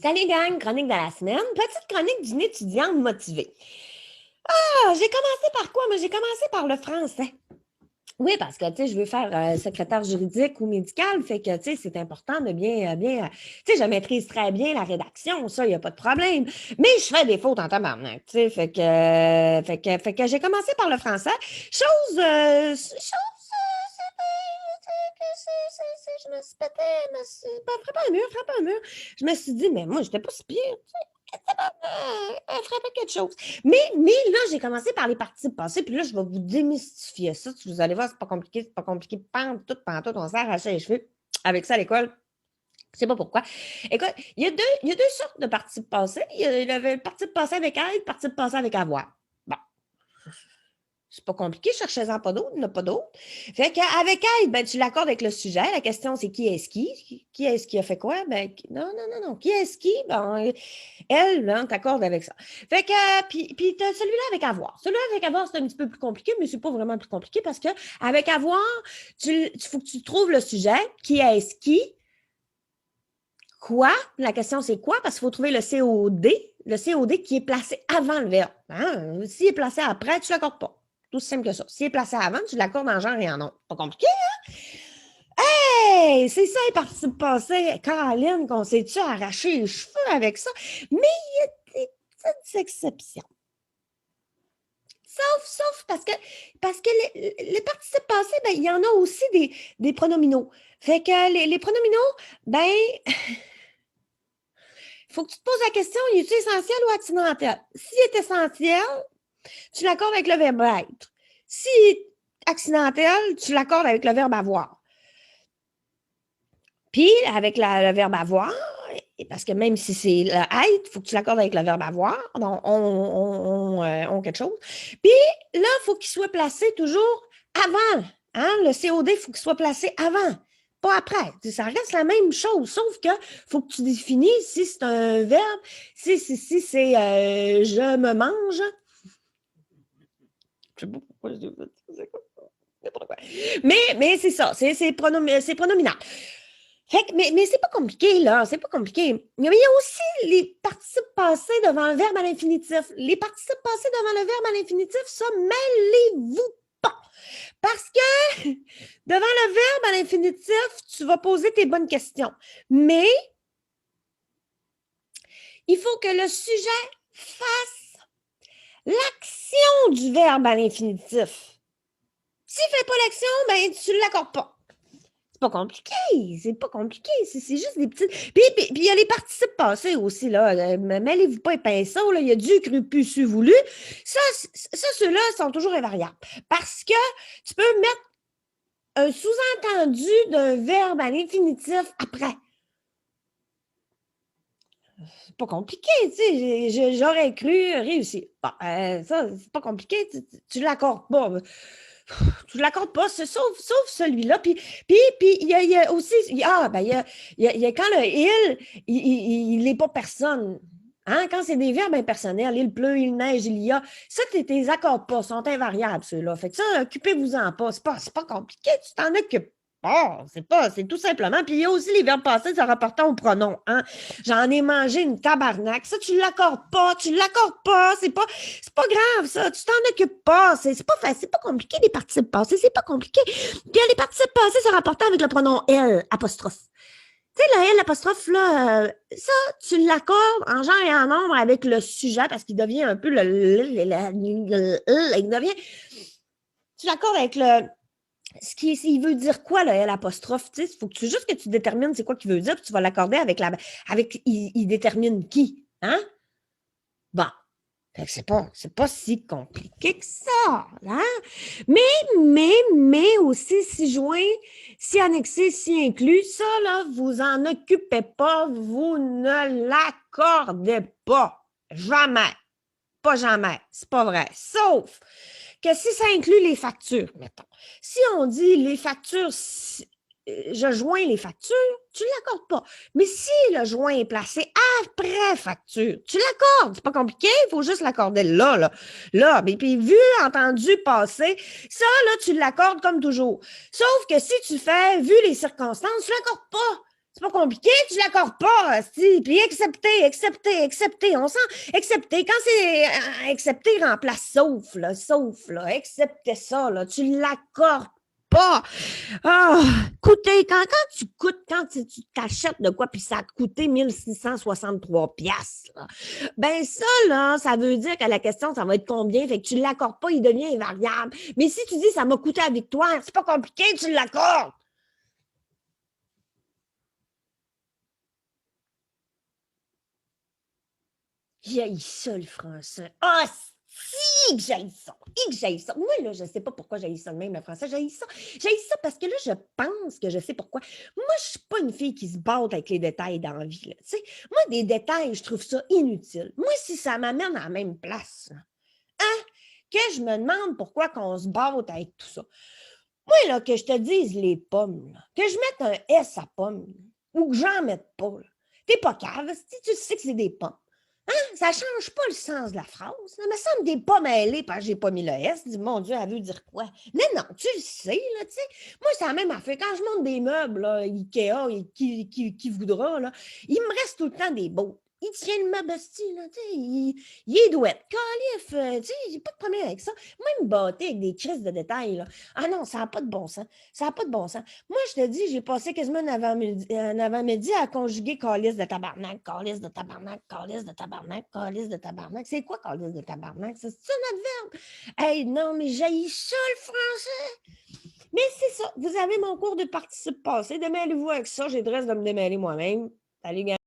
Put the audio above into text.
Salut gang, chronique de la semaine. Petite chronique d'une étudiante motivée. Ah, j'ai commencé par quoi? Moi, j'ai commencé par le français. Oui, parce que, tu sais, je veux faire secrétaire juridique ou médical, fait que, tu sais, c'est important de tu sais, je maîtrise très bien la rédaction, ça, il n'y a pas de problème. Mais je fais des fautes en tabarnak, tu sais, fait que j'ai commencé par le français. Je me suis pété, frappé un mur. Je me suis dit, mais moi, j'étais pas si pire, tu sais, frapper quelque chose. Mais là, j'ai commencé par les parties passées, puis là, je vais vous démystifier ça. Vous allez voir, c'est pas compliqué, pantoute, on s'est arraché les cheveux avec ça à l'école. Je sais pas pourquoi. Écoute, il y a deux sortes de parties passées. Il y avait le parti de passé avec aide, partie de passé avec avoir. Bon, c'est pas compliqué, cherchez-en pas d'autres, il n'y en a pas d'autres. Fait qu'avec aide, ben, tu l'accordes avec le sujet. La question, c'est qui est-ce qui? Qui est-ce qui a fait quoi? Ben, non. Qui est-ce qui? Ben, elle, ben, t'accordes avec ça. Fait que, puis t'as celui-là avec avoir. Celui-là avec avoir, c'est un petit peu plus compliqué, mais c'est pas vraiment plus compliqué parce que avec avoir, faut que tu trouves le sujet. Qui est-ce qui? Quoi? La question, c'est quoi? Parce qu'il faut trouver le COD. Le COD qui est placé avant le verbe. Hein? S'il est placé après, tu l'accordes pas. Tout aussi simple que ça. S'il est placé avant, tu l'accordes en genre et en nom. Pas compliqué, hein? Hey! C'est ça, les participes passés. Caroline, qu'on s'est-tu arraché les cheveux avec ça? Mais il y a des petites exceptions. Sauf parce que les participes passés, ben, il y en a aussi des pronominaux. Fait que les pronominaux, ben, il faut que tu te poses la question, il est essentiel ou accidentel? S'il est essentiel, tu l'accordes avec le verbe être. S'il est accidentel, tu l'accordes avec le verbe avoir. Puis, avec le verbe avoir, parce que même si c'est le être, il faut que tu l'accordes avec le verbe avoir, donc on quelque chose. Puis là, il faut qu'il soit placé toujours avant. Hein? Le COD, il faut qu'il soit placé avant, pas après. Ça reste la même chose, sauf que faut que tu définis si c'est un verbe, si c'est je me mange. Je sais pas pourquoi je dis ça. Mais c'est ça, c'est pronominal. Fait que, mais c'est pas compliqué, là. C'est pas compliqué. Mais il y a aussi les participes passés devant le verbe à l'infinitif. Les participes passés devant le verbe à l'infinitif, ça, mêlez-vous pas. Parce que devant le verbe à l'infinitif, tu vas poser tes bonnes questions. Mais il faut que le sujet fasse l'action du verbe à l'infinitif. S'il ne fait pas l'action, ben tu ne l'accordes pas. C'est pas compliqué, c'est juste des petites... Puis il y a les participes passés aussi, là, mêlez-vous pas les pinceaux, là, il y a du, cru, pu, su, voulu. Ça ceux-là sont toujours invariables, parce que tu peux mettre un sous-entendu d'un verbe à l'infinitif après. C'est pas compliqué, tu sais, j'aurais cru réussir. Bon, ça, c'est pas compliqué, tu l'accordes pas. Tu ne l'accordes pas, sauf celui-là. Puis il y a aussi, il y a quand le il n'est pas personne. Hein? Quand c'est des verbes impersonnels, il pleut, il neige, il y a. Ça, tu ne les accordes pas, sont invariables, ceux-là. Fait que ça, occupez-vous-en pas. C'est pas compliqué, tu t'en occupes pas. C'est tout simplement. Puis il y a aussi les verbes passés se rapportant au pronom. Hein? J'en ai mangé une tabarnak. Ça, tu ne l'accordes pas. C'est pas grave, ça. Tu t'en occupes pas. C'est pas compliqué, les participes passés. C'est pas compliqué. Puis les participes passés se rapportant avec le pronom elle, apostrophe. Tu sais, le L apostrophe, là, ça, tu l'accordes en genre et en nombre avec le sujet parce qu'il devient un peu il devient. Tu l'accordes avec le. Il veut dire quoi, le L apostrophe? Il faut que juste que tu détermines c'est quoi qu'il veut dire, puis tu vas l'accorder avec la. Il détermine qui. Hein? Bon. C'est pas si compliqué que ça, hein? Mais aussi, si joint, si annexé, si inclus, ça, là, vous en occupez pas, vous ne l'accordez pas. Jamais. Pas jamais. C'est pas vrai. Sauf que si ça inclut les factures, mettons. Si on dit les factures, je joins les factures, tu ne l'accordes pas. Mais si le joint est placé après facture, tu l'accordes. C'est pas compliqué, il faut juste l'accorder là. Mais puis vu, entendu, passer, ça, là, tu l'accordes comme toujours. Sauf que si tu fais, vu les circonstances, tu l'accordes pas. C'est pas compliqué, tu l'accordes pas, si. Puis accepter. On sent accepter. Quand c'est accepter remplace sauf, là. Accepter ça, là. Tu l'accordes pas. Ah, coûter, quand tu t'achètes de quoi, puis ça a coûté 1663 piastres, là, ben ça, là, ça veut dire que la question, ça va être combien, fait que tu ne l'accordes pas, il devient invariable. Mais si tu dis, ça m'a coûté la victoire, c'est pas compliqué, tu l'accordes. J'haïs ça, le français. Ah, si que j'haïs ça. Que j'haïs ça. Moi, là, je ne sais pas pourquoi j'haïs ça de même, le français. J'haïs ça. J'haïs ça parce que là, je pense que je sais pourquoi. Moi, je ne suis pas une fille qui se batte avec les détails dans la vie. Là. Moi, des détails, je trouve ça inutile. Moi, si ça m'amène à la même place, là, hein, que je me demande pourquoi qu'on se batte avec tout ça. Moi, là, que je te dise les pommes, là, que je mette un S à pommes, là, ou que j'en mette pas, t'es pas cave, si tu sais que c'est des pommes. Hein? Ça ne change pas le sens de la phrase. Ça me semble des pas mêlés parce que j'ai pas mis le S. Dis, mon Dieu, elle veut dire quoi? Mais non, tu le sais, là, tu sais. Moi, c'est la même affaire. Quand je monte des meubles, là, Ikea, et qui voudra, là, il me reste tout le temps des beaux. Il tient le meuble style, là, tu sais, il est douette. Calif, tu sais, j'ai pas de problème avec ça. Moi, il me battait avec des crises de détails, là. Ah non, ça n'a pas de bon sens. Ça n'a pas de bon sens. Moi, je te dis, j'ai passé quasiment un avant-midi à conjuguer calice de tabarnak, calice de tabarnak, calice de tabarnak, calice de tabarnak. C'est quoi calice de tabarnak? C'est un adverbe. Hey, non, mais j'haïs ça, le français. Mais c'est ça. Vous avez mon cours de participe passé. Démêlez-vous avec ça. J'ai le reste de me démêler moi-même. Salut, gars.